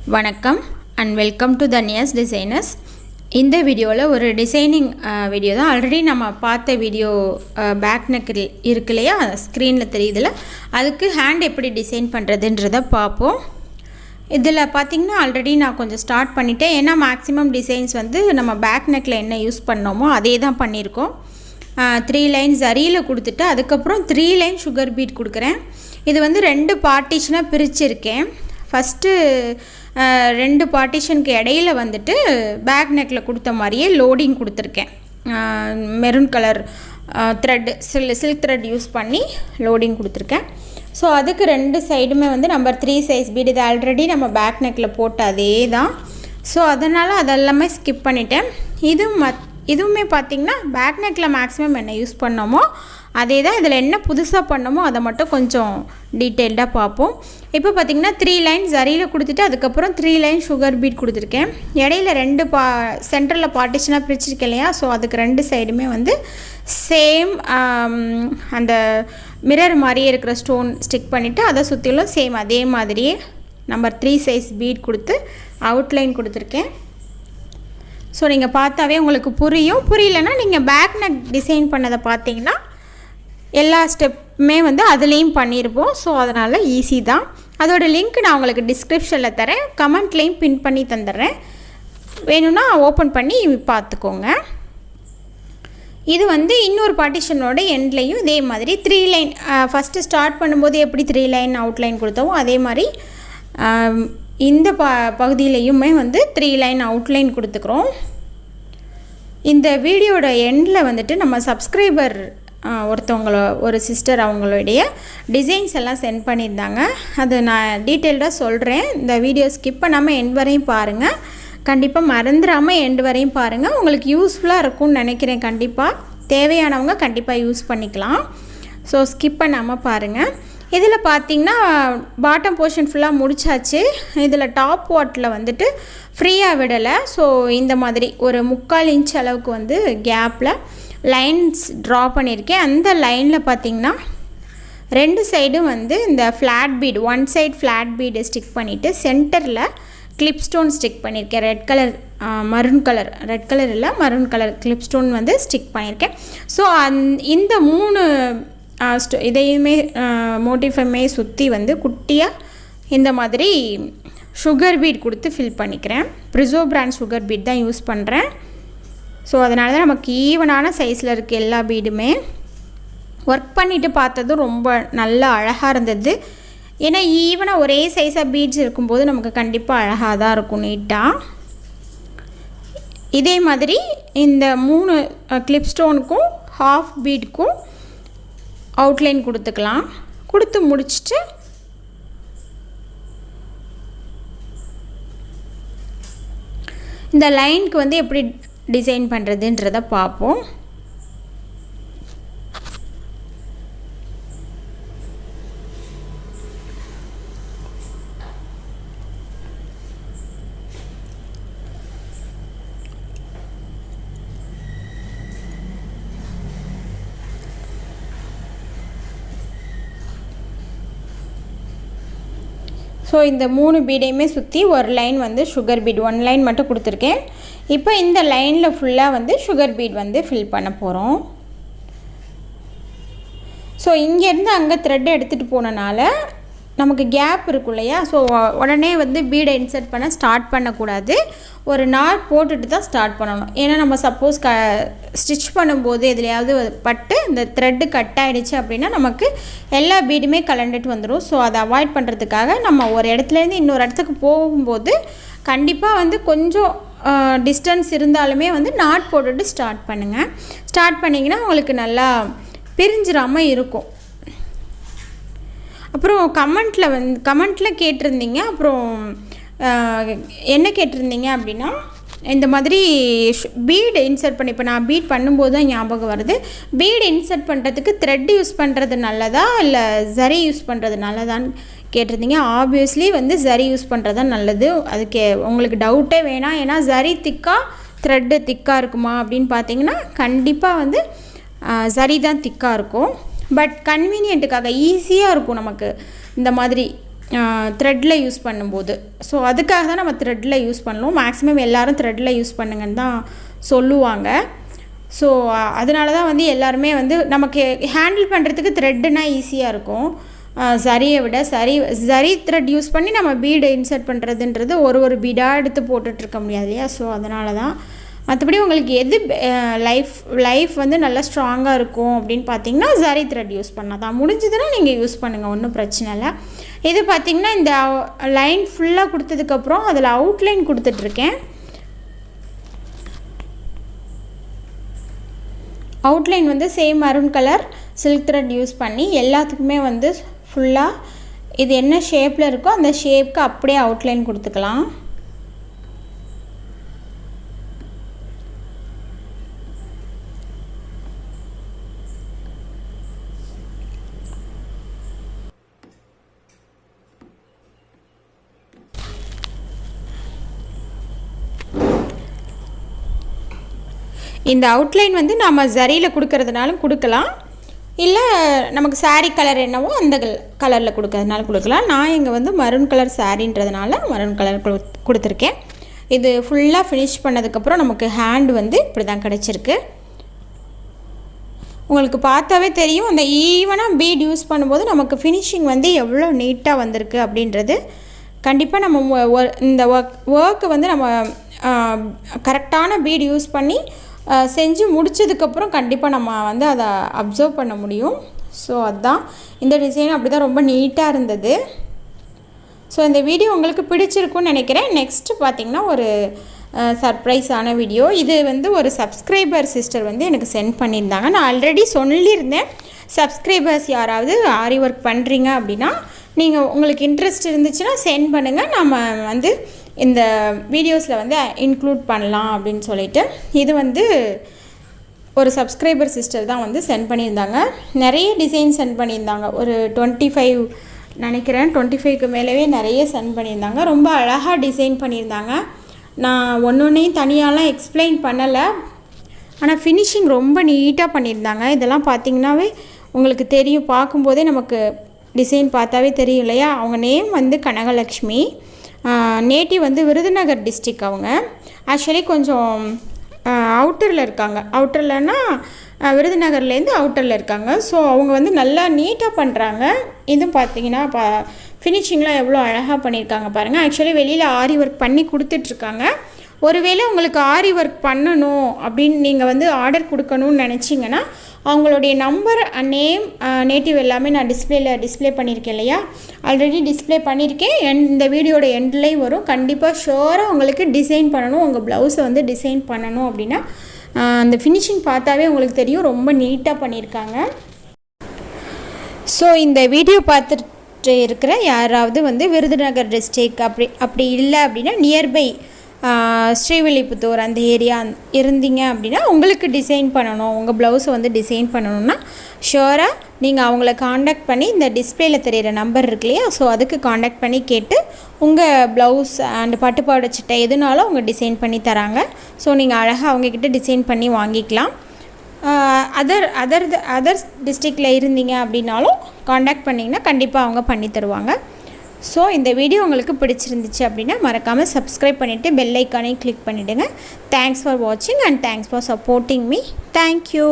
வணக்கம் and welcome to தன்யாஸ் designers. இந்த வீடியோவில் ஒரு டிசைனிங் வீடியோ தான். ஆல்ரெடி நம்ம பார்த்த வீடியோ பேக் நெக் இருக்கு இல்லையா, ஸ்க்ரீனில் தெரியுதுல, அதுக்கு ஹேண்ட் எப்படி டிசைன் பண்ணுறதுன்றதை பார்ப்போம். இதில் பார்த்திங்கன்னா ஆல்ரெடி நான் கொஞ்சம் ஸ்டார்ட் பண்ணிவிட்டேன். ஏன்னா மேக்ஸிமம் டிசைன்ஸ் வந்து நம்ம பேக் நெக்கில் என்ன யூஸ் பண்ணோமோ அதே தான் பண்ணியிருக்கோம். 3 லைன் ஜரியில் கொடுத்துட்டு அதுக்கப்புறம் 3 லைன் சுகர் பீட் கொடுக்குறேன். இது வந்து 2 பார்ட்டிஷனாக பிரிச்சுருக்கேன். ஃபஸ்ட்டு 2 பார்ட்டிஷனுக்கு இடையில வந்துட்டு பேக் நெக்கில் கொடுத்த மாதிரியே லோடிங் கொடுத்துருக்கேன். Maroon colour thread silk thread use பண்ணி லோடிங் கொடுத்துருக்கேன். ஸோ அதுக்கு 2 சைடுமே வந்து நம்பர் 3 சைஸ் பீட். இது ஆல்ரெடி நம்ம பேக் நெக்கில் போட்ட அதே தான். ஸோ அதனால் அதெல்லாமே ஸ்கிப் பண்ணிட்டேன். இதுவுமே பார்த்திங்கன்னா பேக் நெக்கில் மேக்ஸிமம் என்ன யூஸ் பண்ணோமோ அதே தான். இதில் என்ன புதுசாக பண்ணோமோ அதை மட்டும் கொஞ்சம் டீட்டெயில்டாக பார்ப்போம். இப்போ பார்த்திங்கன்னா 3 லைன் ஜரியில் கொடுத்துட்டு அதுக்கப்புறம் 3 லைன் சுகர் பீட் கொடுத்துருக்கேன். இடையில 2 சென்டரில் பார்ட்டிஷனாக பிரிச்சிருக்கேன் இல்லையா, ஸோ அதுக்கு 2 சைடுமே வந்து சேம் அந்த மிரர் மாதிரியே இருக்கிற ஸ்டோன் ஸ்டிக் பண்ணிவிட்டு அதை சுற்றிலும் சேம் அதே மாதிரியே நம்பர் 3 சைஸ் பீட் கொடுத்து அவுட்லைன் கொடுத்துருக்கேன். ஸோ நீங்கள் பார்த்தாவே உங்களுக்கு புரியலன்னா நீங்கள் பேக் நெக் டிசைன் பண்ணதை பார்த்தீங்கன்னா எல்லா ஸ்டெப்புமே வந்து அதுலேயும் பண்ணியிருப்போம். ஸோ அதனால் ஈஸி தான். அதோட லிங்க் நான் உங்களுக்கு டிஸ்கிரிப்ஷனில் தரேன், கமெண்ட்லேயும் பின் பண்ணி தந்துடுறேன். வேணும்னா ஓப்பன் பண்ணி பார்த்துக்கோங்க. இது வந்து இன்னொரு பார்ட்டிஷனோட எண்ட்லேயும் இதே மாதிரி 3 லைன் ஃபஸ்ட்டு ஸ்டார்ட் பண்ணும்போது எப்படி 3 லைன் அவுட்லைன் கொடுத்தோமோ அதே மாதிரி இந்த பகுதியிலையுமே வந்து 3 லைன் அவுட்லைன் கொடுத்துக்கிறோம். இந்த வீடியோட எண்டில் வந்துட்டு நம்ம சப்ஸ்கிரைபர் ஒரு சிஸ்டர் அவங்களுடைய டிசைன்ஸ் எல்லாம் சென்ட் பண்ணியிருந்தாங்க. அது நான் டீட்டெயில்டாக சொல்கிறேன். இந்த வீடியோ ஸ்கிப் பண்ணாமல் எண்ட் வரையும் பாருங்கள். கண்டிப்பாக மறந்துடாமல் எண்ட் வரையும் பாருங்கள். உங்களுக்கு யூஸ்ஃபுல்லாக இருக்கும்னு நினைக்கிறேன். கண்டிப்பாக தேவையானவங்க கண்டிப்பாக யூஸ் பண்ணிக்கலாம். ஸோ ஸ்கிப் பண்ணாமல் பாருங்கள். இதில் பார்த்திங்கன்னா பாட்டம் போர்ஷன் ஃபுல்லாக முடிச்சாச்சு. இதில் டாப் வாட்டில் வந்துட்டு ஃப்ரீயாக விடலை. ஸோ இந்த மாதிரி ஒரு 3/4 இன்ச் அளவுக்கு வந்து கேப்பில் லைன்ஸ் ட்ரா பண்ணியிருக்கேன். அந்த லைனில் பார்த்திங்கன்னா 2 சைடும் வந்து இந்த flat bead, 1 side flat bead stick பண்ணிவிட்டு சென்டரில் கிளிப் ஸ்டோன் ஸ்டிக் பண்ணியிருக்கேன். ரெட் கலர் இல்லை மரூன் கலர் கிளிப் ஸ்டோன் வந்து ஸ்டிக் பண்ணியிருக்கேன். ஸோ இந்த 3 இதையுமே மோட்டிஃபைமே சுற்றி வந்து குட்டியாக இந்த மாதிரி சுகர் பீட் கொடுத்து ஃபில் பண்ணிக்கிறேன். ப்ரிசோ பிராண்ட் சுகர் பீட் தான் யூஸ் பண்ணுறேன். ஸோ அதனால தான் நமக்கு ஈவனான சைஸில் இருக்குது எல்லா பீடுமே. ஒர்க் பண்ணிவிட்டு பார்த்ததும் ரொம்ப நல்லா அழகாக இருந்தது. ஏன்னா ஈவனாக ஒரே சைஸாக பீட்ஸ் இருக்கும்போது நமக்கு கண்டிப்பாக அழகாக தான் இருக்கும், நீட்டாக. இதே மாதிரி இந்த 3 கிளிப் ஸ்டோனுக்கும் ஹாஃப் பீடுக்கும் அவுட்லைன் கொடுத்துக்கலாம். கொடுத்து முடிச்சுட்டு இந்த லைனுக்கு வந்து எப்படி டிசைன் பண்ணுறதுன்றதை பார்ப்போம். ஸோ இந்த 3 பீடையுமே சுற்றி ஒரு லைன் வந்து சுகர் பீட், 1 லைன் மட்டும் கொடுத்துருக்கேன். இப்போ இந்த லைனில் ஃபுல்லாக வந்து சுகர் பீட் வந்து ஃபில் பண்ண போகிறோம். ஸோ இங்கேருந்து அங்கே த்ரெட் எடுத்துகிட்டு போனனால நமக்கு கேப் இருக்கும் இல்லையா, ஸோ உடனே வந்து பீடை இன்சர்ட் பண்ண ஸ்டார்ட் பண்ணக்கூடாது. ஒரு நாட் போட்டுட்டு தான் ஸ்டார்ட் பண்ணணும். ஏன்னா நம்ம சப்போஸ் ஸ்டிச் பண்ணும்போது எதுலையாவது பட்டு இந்த த்ரெட்டு கட் ஆகிடுச்சு அப்படின்னா நமக்கு எல்லா பீடுமே கலண்டுட்டு வந்துடும். ஸோ அதை அவாய்ட் பண்ணுறதுக்காக நம்ம ஒரு இடத்துலேருந்து இன்னொரு இடத்துக்கு போகும்போது கண்டிப்பாக வந்து கொஞ்சம் டிஸ்டன்ஸ் இருந்தாலுமே வந்து நாட் போட்டுட்டு ஸ்டார்ட் பண்ணுங்கள். ஸ்டார்ட் பண்ணிங்கன்னா உங்களுக்கு நல்லா பிரிஞ்சிடாமல் இருக்கும். அப்புறம் கமெண்ட்டில் கேட்டிருந்தீங்க. அப்புறம் என்ன கேட்டிருந்தீங்க அப்படின்னா, இந்த மாதிரி பீடு இன்சர்ட் பண்ணி, இப்போ நான் பீட் பண்ணும்போது தான் ஞாபகம் வருது, பீடு இன்சர்ட் பண்ணுறதுக்கு த்ரெட் யூஸ் பண்ணுறது நல்லதா இல்லை ஜரி யூஸ் பண்ணுறது நல்லதான்னு கேட்டிருந்தீங்க. ஆப்வியஸ்லி வந்து ஜரி யூஸ் பண்ணுறது தான் நல்லது. அதுக்கு உங்களுக்கு டவுட்டே வேணாம். ஏன்னா ஜரி திக்காக த்ரெட்டு திக்காக இருக்குமா அப்படின்னு பார்த்தீங்கன்னா கண்டிப்பாக வந்து ஜரி தான் திக்காக இருக்கும். பட் கன்வீனியன்ட்டுக்காக ஈஸியாக இருக்கும் நமக்கு இந்த மாதிரி த்ரெட்டில் யூஸ் பண்ணும்போது. ஸோ அதுக்காக தான் நம்ம த்ரெட்டில் யூஸ் பண்ணணும். மேக்ஸிமம் எல்லோரும் த்ரெட்டில் யூஸ் பண்ணுங்கன்னு தான் சொல்லுவாங்க. ஸோ அதனால தான் வந்து எல்லாருமே வந்து நமக்கு ஹேண்டில் பண்ணுறதுக்கு த்ரெட்டுனா ஈஸியாக இருக்கும். சரியை விட சரி த்ரெட் யூஸ் பண்ணி நம்ம பீடு இன்சர்ட் பண்ணுறதுன்றது ஒரு பீடாக எடுத்து போட்டுட்ருக்க முடியாது இல்லையா? ஸோ அதனால தான். மற்றபடி உங்களுக்கு எது லைஃப் வந்து நல்லா ஸ்ட்ராங்காக இருக்கும் அப்படின்னு பார்த்தீங்கன்னா சரி த்ரெட் யூஸ் பண்ணால் தான். முடிஞ்சதுன்னா நீங்கள் யூஸ் பண்ணுங்கள், ஒன்றும் பிரச்சனை இல்லை. இது பார்த்திங்கன்னா இந்த லைன் ஃபுல்லாக கொடுத்ததுக்கப்புறம் அதில் அவுட்லைன் கொடுத்துட்ருக்கேன். அவுட்லைன் வந்து same maroon colour silk thread use பண்ணி எல்லாத்துக்குமே வந்து ஃபுல்லாக இது என்ன ஷேப்பில் இருக்கோ அந்த ஷேப்புக்கு அப்படியே அவுட்லைன் கொடுத்துக்கலாம். இந்த அவுட்லைன் வந்து நம்ம ஜரியில் கொடுக்கறதுனாலும் கொடுக்கலாம், இல்லை நமக்கு சாரீ கலர் என்னவோ அந்த கலரில் கொடுக்கறதுனால கொடுக்கலாம். நான் இங்கே வந்து மரூன் கலர் சாரீன்றதுனால மரூன் கலர் கொடுத்துருக்கேன். இது ஃபுல்லாக ஃபினிஷ் பண்ணதுக்கப்புறம் நமக்கு ஹேண்ட் வந்து இப்படி தான் கிடச்சிருக்கு. உங்களுக்கு பார்த்தாவே தெரியும் அந்த ஈவனாக பீட் யூஸ் பண்ணும்போது நமக்கு ஃபினிஷிங் வந்து எவ்வளோ நீட்டாக வந்திருக்கு அப்படின்றது. கண்டிப்பாக நம்ம இந்த ஒர்க்கு வந்து நம்ம கரெக்டான பீட் யூஸ் பண்ணி செஞ்சு முடித்ததுக்கப்புறம் கண்டிப்பாக நம்ம வந்து அதை அப்சர்வ் பண்ண முடியும். ஸோ அதுதான் இந்த டிசைன் அப்படி தான் ரொம்ப நீட்டாக இருந்தது. ஸோ இந்த வீடியோ உங்களுக்கு பிடிச்சிருக்குன்னு நினைக்கிறேன். நெக்ஸ்ட்டு பார்த்திங்கன்னா ஒரு சர்ப்ரைஸான வீடியோ. இது வந்து ஒரு சப்ஸ்கிரைபர் சிஸ்டர் வந்து எனக்கு சென்ட் பண்ணியிருந்தாங்க. நான் ஆல்ரெடி சொல்லியிருந்தேன், சப்ஸ்கிரைபர்ஸ் யாராவது ஆரி ஒர்க் பண்ணுறீங்க அப்படின்னா நீங்கள் உங்களுக்கு இன்ட்ரெஸ்ட் இருந்துச்சுன்னா சென்ட் பண்ணுங்கள், நம்ம வந்து இந்த வீடியோஸில் வந்து இன்க்ளூட் பண்ணலாம் அப்படின்னு சொல்லிட்டு. இது வந்து ஒரு சப்ஸ்கிரைபர் சிஸ்டர் தான் வந்து சென்ட் பண்ணியிருந்தாங்க. நிறைய டிசைன் சென்ட் பண்ணியிருந்தாங்க. ஒரு 25 நினைக்கிறேன், 25க்கு மேலவே நிறைய சென்ட் பண்ணியிருந்தாங்க. ரொம்ப அழகாக டிசைன் பண்ணியிருந்தாங்க. நான் ஒன்றையும் தனியாலாம் எக்ஸ்பிளைன் பண்ணலை, ஆனால் ஃபினிஷிங் ரொம்ப நீட்டாக பண்ணியிருந்தாங்க. இதெல்லாம் பார்த்திங்கனாவே உங்களுக்கு தெரியும், பார்க்கும்போதே நமக்கு டிசைன் பார்த்தாவே தெரியும் இல்லையா? அவங்க நேம் வந்து கனகலக்ஷ்மி, நேட்டிவ் வந்து விருதுநகர் டிஸ்ட்ரிக். அவங்க ஆக்சுவலி கொஞ்சம் அவுட்டரில் இருக்காங்க. அவுட்டர்லன்னா விருதுநகர்லேருந்து அவுட்டரில் இருக்காங்க. ஸோ அவங்க வந்து நல்லா நீட்டாக பண்ணுறாங்க. இதுவும் பார்த்தீங்கன்னா ஃபினிஷிங்லாம் எவ்வளோ அழகாக பண்ணியிருக்காங்க பாருங்கள். ஆக்சுவலி வெளியில் ஆரி ஒர்க் பண்ணி கொடுத்துட்ருக்காங்க. ஒருவேளை உங்களுக்கு ஆரி ஒர்க் பண்ணணும் அப்படின்னு நீங்கள் வந்து ஆர்டர் கொடுக்கணும்னு நினச்சிங்கன்னா அவங்களுடைய நம்பர், நேம், நேட்டிவ் எல்லாமே நான் டிஸ்பிளே பண்ணியிருக்கேன் இல்லையா? ஆல்ரெடி டிஸ்பிளே பண்ணியிருக்கேன். இந்த வீடியோட எண்ட்லேயும் வரும். கண்டிப்பாக ஷோராக உங்களுக்கு டிசைன் பண்ணணும், உங்கள் ப்ளவுஸை வந்து டிசைன் பண்ணணும் அப்படின்னா அந்த ஃபினிஷிங் பார்த்தாவே உங்களுக்கு தெரியும், ரொம்ப நீட்டாக பண்ணியிருக்காங்க. ஸோ இந்த வீடியோ பார்த்துட்டு இருக்கிற யாராவது வந்து விருதுநகர் டிஸ்ட்ரிக் அப்படி இல்லை அப்படின்னா நியர்பை ஸ்ரீவில்லிபுத்தூர் அந்த ஏரியா இருந்தீங்க அப்படின்னா உங்களுக்கு டிசைன் பண்ணணும், உங்கள் ப்ளவுஸை வந்து டிசைன் பண்ணணுன்னா ஷுவராக நீங்கள் அவங்கள காண்டாக்ட் பண்ணி இந்த டிஸ்பிளேயில் தெரிகிற நம்பர் இருக்கு இல்லையா? ஸோ அதுக்கு காண்டாக்ட் பண்ணி கேட்டு உங்கள் ப்ளவுஸ் அண்ட் பட்டுப்பாவாடை சட்டை எதுனாலும் அவங்க டிசைன் பண்ணி தராங்க. ஸோ நீங்கள் அழகாக அவங்கக்கிட்ட டிசைன் பண்ணி வாங்கிக்கலாம். அதர் டிஸ்ட்ரிக்டில் இருந்தீங்க அப்படின்னாலும் காண்டாக்ட் பண்ணிங்கன்னா கண்டிப்பாக அவங்க பண்ணி தருவாங்க. ஸோ இந்த வீடியோ உங்களுக்கு பிடிச்சிருந்துச்சு அப்படின்னா மறக்காமல் சப்ஸ்கிரைப் பண்ணிவிட்டு பெல் ஐக்கானையும் கிளிக் பண்ணிவிடுங்க. தேங்க்ஸ் ஃபார் வாட்சிங் and thanks for supporting me. Thank you.